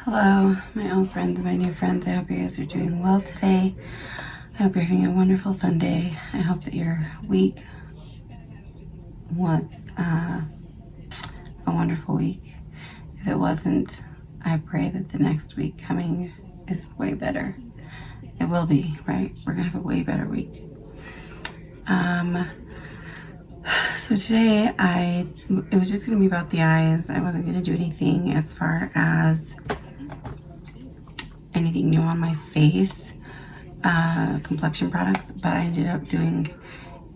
Hello, my old friends, my new friends. I hope you guys are doing well today. I hope you're having a wonderful Sunday. I hope that your week was a wonderful week. If it wasn't, I pray that the next week coming is way better. It will be, right? We're gonna have a way better week. So today it was just gonna be about the eyes. I wasn't gonna do anything as far as anything new on my face, complexion products, but I ended up doing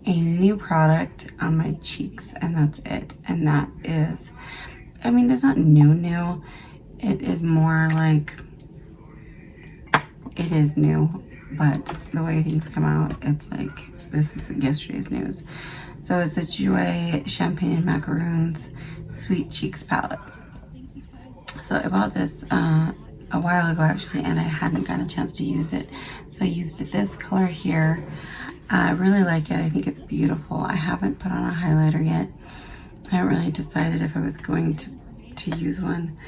a new product on my cheeks, and that's it. And that is, I mean, it's not new. It is more like, it is new, but the way things come out, it's like, this is yesterday's news. So it's a Jouer Champagne and Macaroons Sweet Cheeks palette. So I bought this a while ago actually, and I hadn't gotten a chance to use it. So I used this color here. I really like it. I think it's beautiful. I haven't put on a highlighter yet. I haven't really decided if I was going to use one.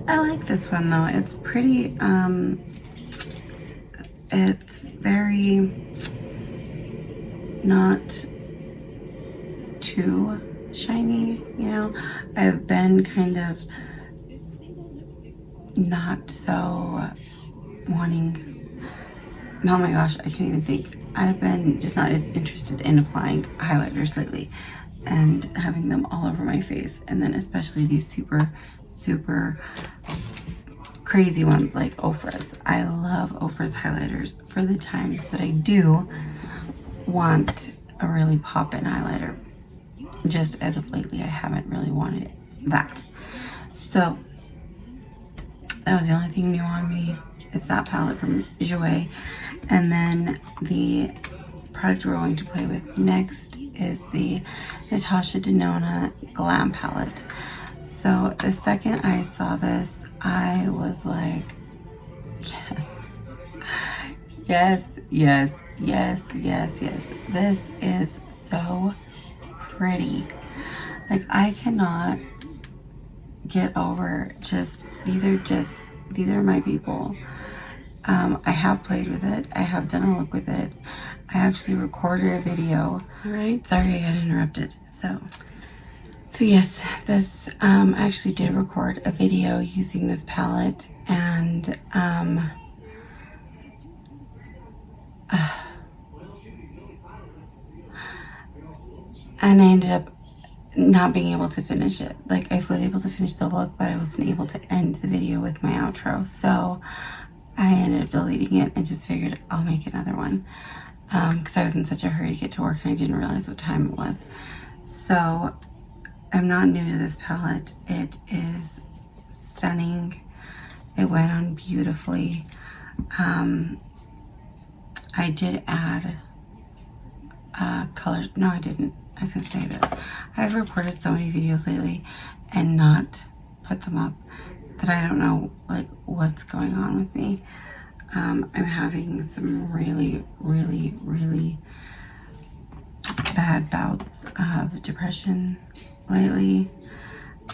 I like this one though. It's pretty, it's very not too shiny, you know. I've been kind of not so wanting, oh my gosh, I can't even think. I've been just not as interested in applying highlighters lately and having them all over my face, and then especially these super crazy ones like Ofra's. I love Ofra's highlighters for the times that I do want a really pop-in highlighter. Just as of lately, I haven't really wanted that. So that was the only thing new on me. It's that palette from Jouer. And then the product we're going to play with next is the Natasha Denona Glam Palette. So the second I saw this, I was like, yes. This is so pretty. Like, I cannot get over these are my people. I have played with it. I have done a look with it. I actually recorded a video. All right, sorry I got interrupted. So yes, this I actually did record a video using this palette, and I ended up not being able to finish it. Like, I was able to finish the look, but I wasn't able to end the video with my outro. So I ended up deleting it and just figured I'll make another one, because I was in such a hurry to get to work and I didn't realize what time it was. So I'm not new to this palette. It is stunning. It went on beautifully. I did add colors. No, I didn't. I was gonna say that I've recorded so many videos lately and not put them up that I don't know like what's going on with me. I'm having some really bad bouts of depression lately,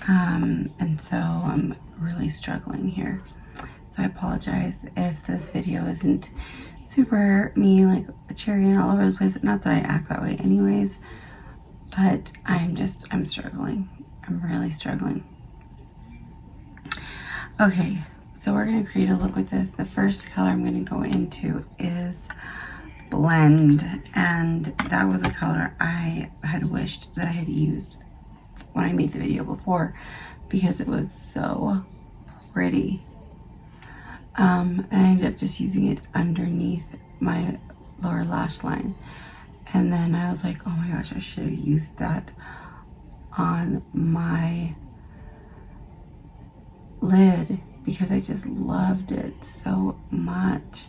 and so I'm really struggling here. So I apologize if this video isn't super me, like a cherry and all over the place. Not that I act that way anyways, but I'm struggling. I'm really struggling. Okay, so we're gonna create a look with this. The first color I'm gonna go into is Blend, and that was a color I had wished that I had used when I made the video before, because it was so pretty. And I ended up just using it underneath my lower lash line. And then I was like, oh my gosh, I should have used that on my lid, because I just loved it so much.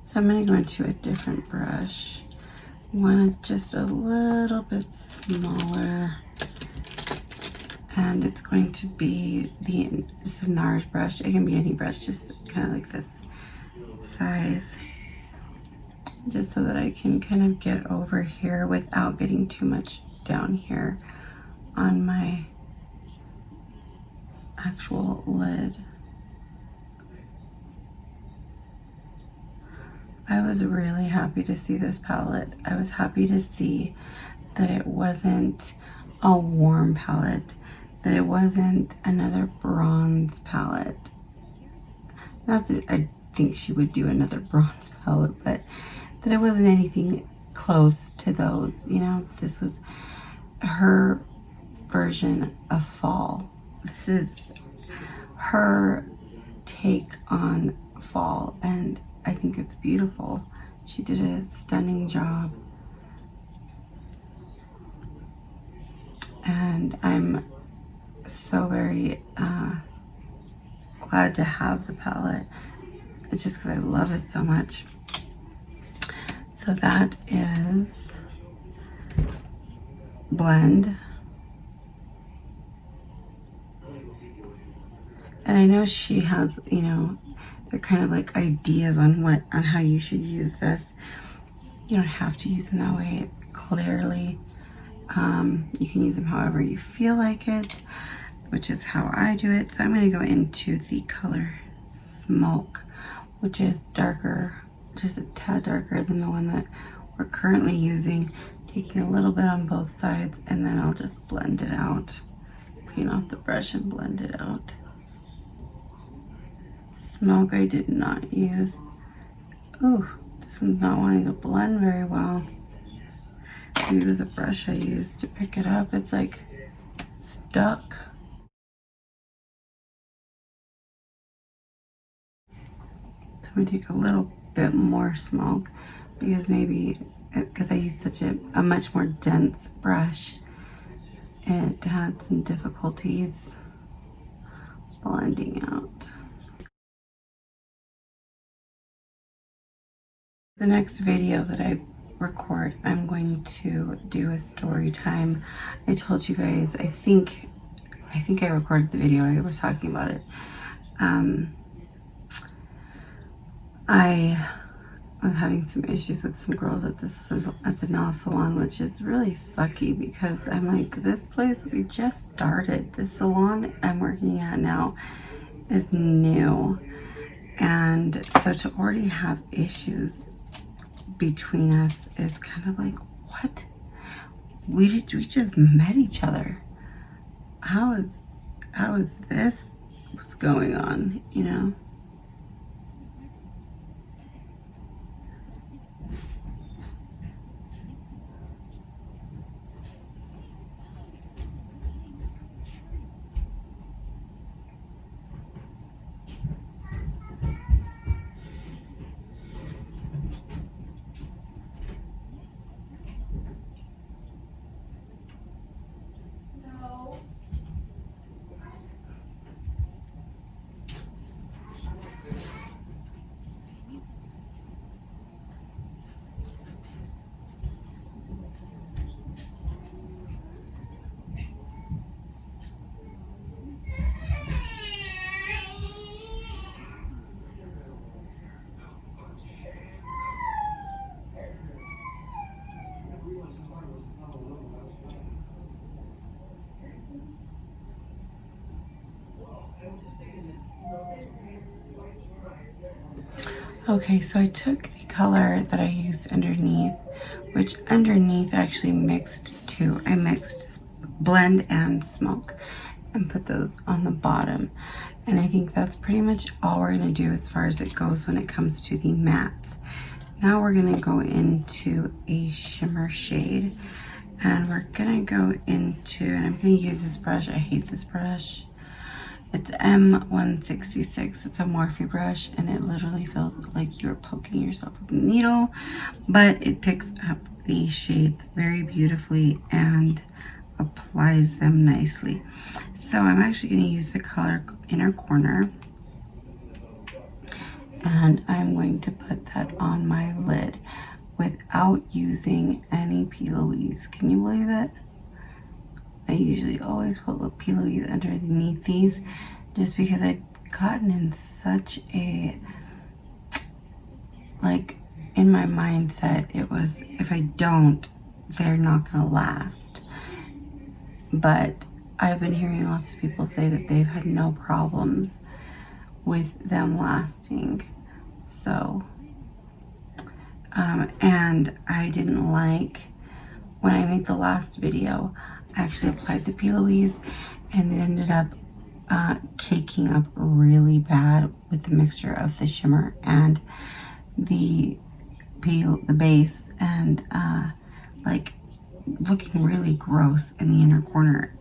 So I'm going to go into a different brush. One just a little bit smaller. And it's going to be the NARS brush. It can be any brush, just kind of like this size. just so that I can kind of get over here without getting too much down here on my actual lid. I was really happy to see this palette. I was happy to see that it wasn't a warm palette, that it wasn't another bronze palette. Not that I think she would do another bronze palette, but that it wasn't anything close to those. You know, this was her version of fall. This is her take on fall, and I think it's beautiful. She did a stunning job. And I'm so very glad to have the palette. It's just because I love it so much. So that is Blend. And I know she has, you know, they're kind of like ideas on how you should use this. You don't have to use them that way, clearly. You can use them however you feel like it, which is how I do it. So I'm going to go into the color Smoke, which is darker, just a tad darker than the one that we're currently using. Taking a little bit on both sides, and then I'll just blend it out. Clean off the brush and blend it out. Smoke I did not use. Oh, this one's not wanting to blend very well. Maybe there's a brush I used to pick it up. It's like stuck. So I'm gonna take a little bit more Smoke because I used such a much more dense brush, it had some difficulties blending out. The next video that I record, I'm going to do a story time. I told you guys, I think I recorded the video, I was talking about it. I was having some issues with some girls at the nail salon, which is really sucky because I'm like, this place, we just started. This salon I'm working at now is new. And so to already have issues between us is kind of like, what? We just met each other. How is this? What's going on, you know? Okay, so I took the color that I used underneath, which underneath actually mixed too. I mixed Blend and Smoke and put those on the bottom. And I think that's pretty much all we're gonna do as far as it goes when it comes to the mattes. Now we're gonna go into a shimmer shade, and we're gonna go into, and I'm gonna use this brush. I hate this brush. It's M166. It's a Morphe brush, and it literally feels like you're poking yourself with a needle, but it picks up the shades very beautifully and applies them nicely. So I'm actually going to use the color Inner Corner, and I'm going to put that on my lid without using any P. Louise. Can you believe it? I usually always put P. Louise underneath these just because I'd gotten in such a like in my mindset, it was, if I don't, they're not gonna last. But I've been hearing lots of people say that they've had no problems with them lasting. So, and I didn't like, when I made the last video, I actually applied the P. Louise, and it ended up caking up really bad with the mixture of the shimmer and the base, and like looking really gross in the inner corner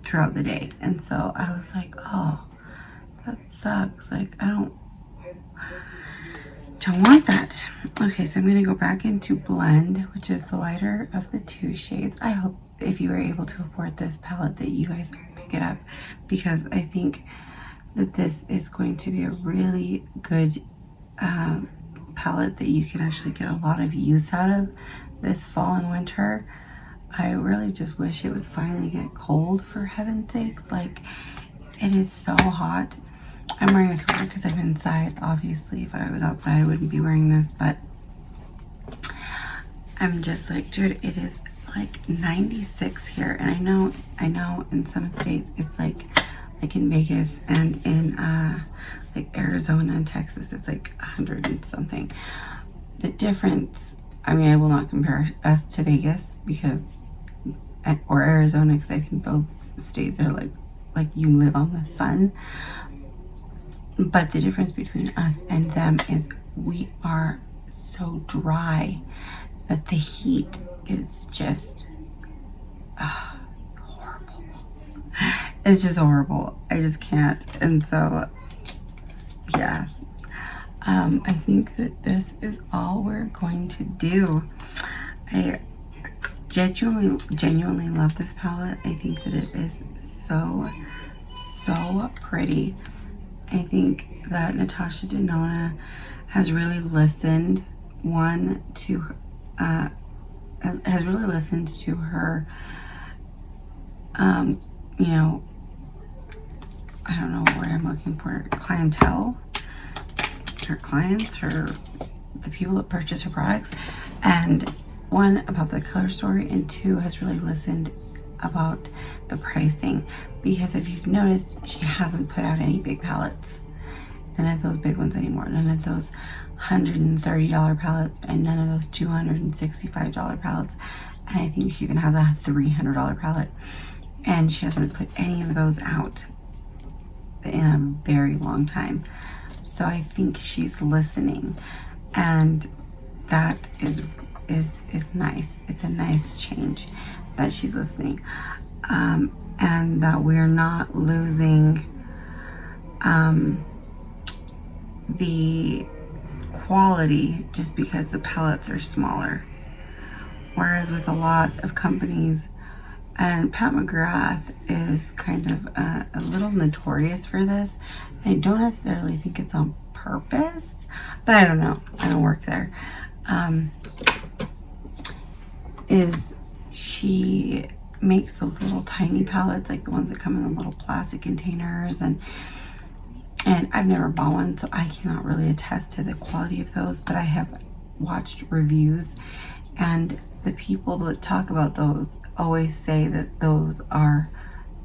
throughout the day. And so I was like, oh, that sucks. Like, I don't want that. Okay, so I'm gonna go back into blend, which is the lighter of the two shades. I hope if you were able to afford this palette that you guys pick it up, because I think that this is going to be a really good palette that you can actually get a lot of use out of this fall and winter. I really just wish it would finally get cold, for heaven's sakes. Like, it is so hot. I'm wearing a sweater because I'm inside. Obviously, if I was outside, I wouldn't be wearing this, but I'm just like, dude, it is like 96 here. And I know in some states it's like in Vegas and in like Arizona and Texas, it's like 100 and something. The difference, I mean, I will not compare us to Vegas because, or Arizona, because I think those states are like you live on the sun. But the difference between us and them is we are so dry that the heat is just horrible. It's just horrible. I just can't. And so, yeah. I think that this is all we're going to do. I genuinely love this palette. I think that it is so pretty. I think that Natasha Denona has really listened to has really listened to her you know, I don't know what word I'm looking for, clientele, her clients, the people that purchase her products, and one, about the color story, and two, has really listened about the pricing. Because if you've noticed, she hasn't put out any big palettes, none of those big ones anymore, none of those $130 palettes, and none of those $265 palettes, and I think she even has a $300 palette, and she hasn't put any of those out in a very long time. So I think she's listening, and that is nice. It's a nice change that she's listening, and that we're not losing the quality just because the palettes are smaller. Whereas with a lot of companies, and Pat McGrath is kind of a little notorious for this. I don't necessarily think it's on purpose, but I don't know. I don't work there. Is she makes those little tiny palettes, like the ones that come in the little plastic containers, and I've never bought one, so I cannot really attest to the quality of those, but I have watched reviews, and the people that talk about those always say that those are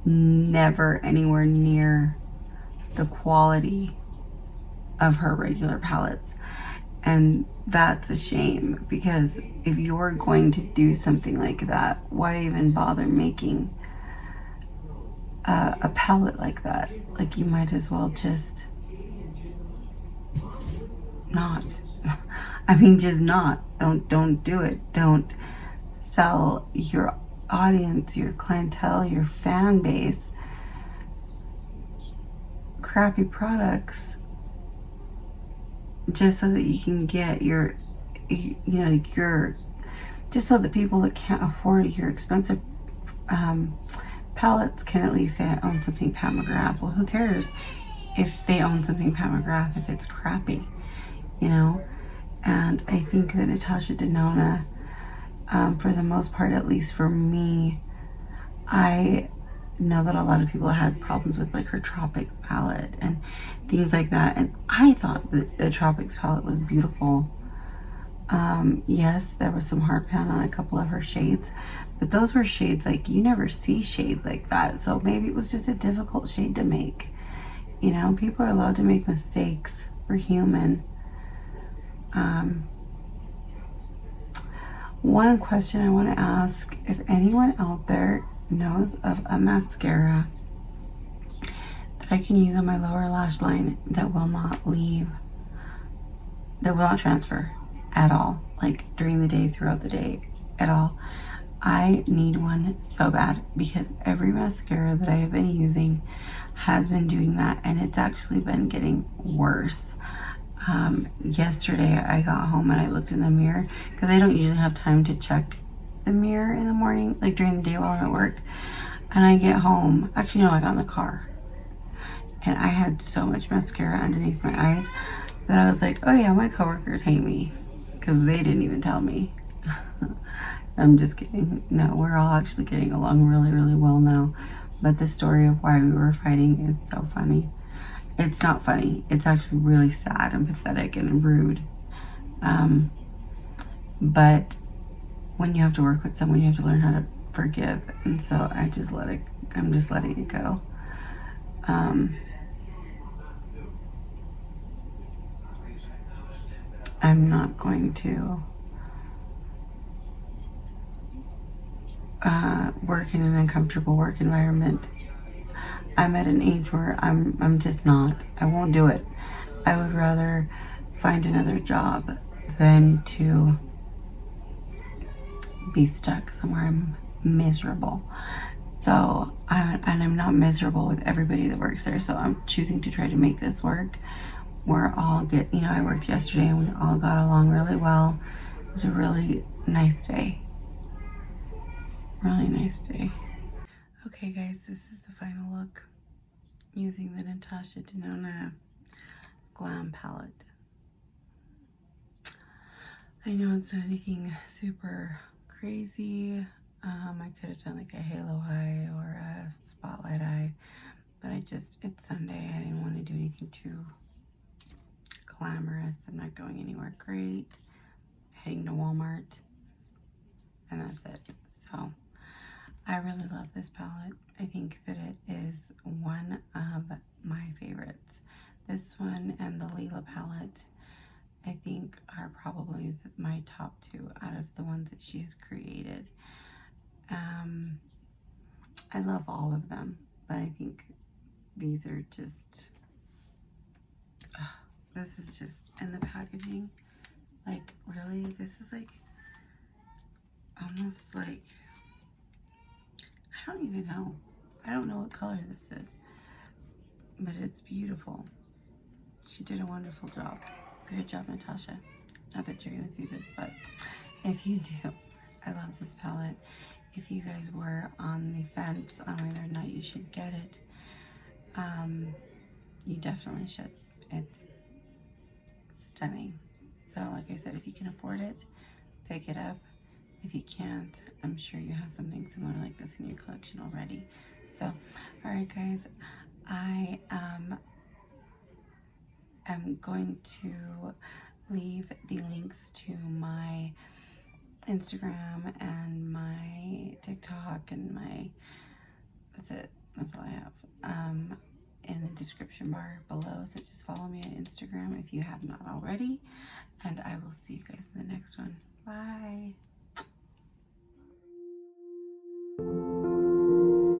never anywhere near the quality of her regular palettes. And that's a shame, because if you're going to do something like that, why even bother making a palette like that? Like, you might as well just not. I mean, just not. Don't do it. Don't sell your audience, your clientele, your fan base crappy products just so that you can get your just so that people that can't afford your expensive palettes can at least say, I own something Pat McGrath. Well, who cares if they own something Pat McGrath if it's crappy, you know? And I think that Natasha Denona, for the most part, at least for me, I know that a lot of people had problems with like her Tropics palette and things like that, and I thought that the Tropics palette was beautiful, Yes, there was some hard pan on a couple of her shades, but those were shades like you never see shades like that. So maybe it was just a difficult shade to make. You know, people are allowed to make mistakes. We're human. One question I want to ask, if anyone out there knows of a mascara that I can use on my lower lash line that will not leave, that will not transfer at all, like during the day, throughout the day at all. I need one so bad because every mascara that I have been using has been doing that, and it's actually been getting worse. Yesterday I got home and I looked in the mirror because I don't usually have time to check the mirror in the morning, like during the day while I'm at work. And I get home, actually no, I got in the car and I had so much mascara underneath my eyes that I was like, oh yeah, my coworkers hate me because they didn't even tell me. I'm just kidding. No, we're all actually getting along really, really well now. But the story of why we were fighting is so funny. It's not funny. It's actually really sad and pathetic and rude. But when you have to work with someone, you have to learn how to forgive. And so I'm just letting it go. I'm not going to work in an uncomfortable work environment. I'm at an age where I'm just not. I won't do it. I would rather find another job than to be stuck somewhere I'm miserable. So I'm not miserable with everybody that works there. So I'm choosing to try to make this work. We're all good. You know, I worked yesterday and we all got along really well. It was a really nice day. Really nice day. Okay guys, this is the final look using the Natasha Denona Glam palette. I know it's not anything super crazy. I could have done like a halo eye or a spotlight eye, but it's Sunday. I didn't want to do anything too glamorous. I'm not going anywhere great. Heading to Walmart, and that's it. So I really love this palette. I think that it is one of my favorites. This one and the Lila palette, I think, are probably my top two out of the ones that she has created. I love all of them, but I think these are just, this is just, and the packaging, like really, this is like, almost like, I don't even know. I don't know what color this is, but it's beautiful. She did a wonderful job. Great job, Natasha. Not that you're gonna see this, but if you do, I love this palette. If you guys were on the fence on whether or not you should get it, you definitely should. It's stunning. So like I said, if you can afford it, pick it up. If you can't, I'm sure you have something similar like this in your collection already. So, all right guys, I am going to leave the links to my Instagram and my TikTok and my, that's it, that's all I have, in the description bar below. So just follow me on Instagram if you have not already, and I will see you guys in the next one. Bye.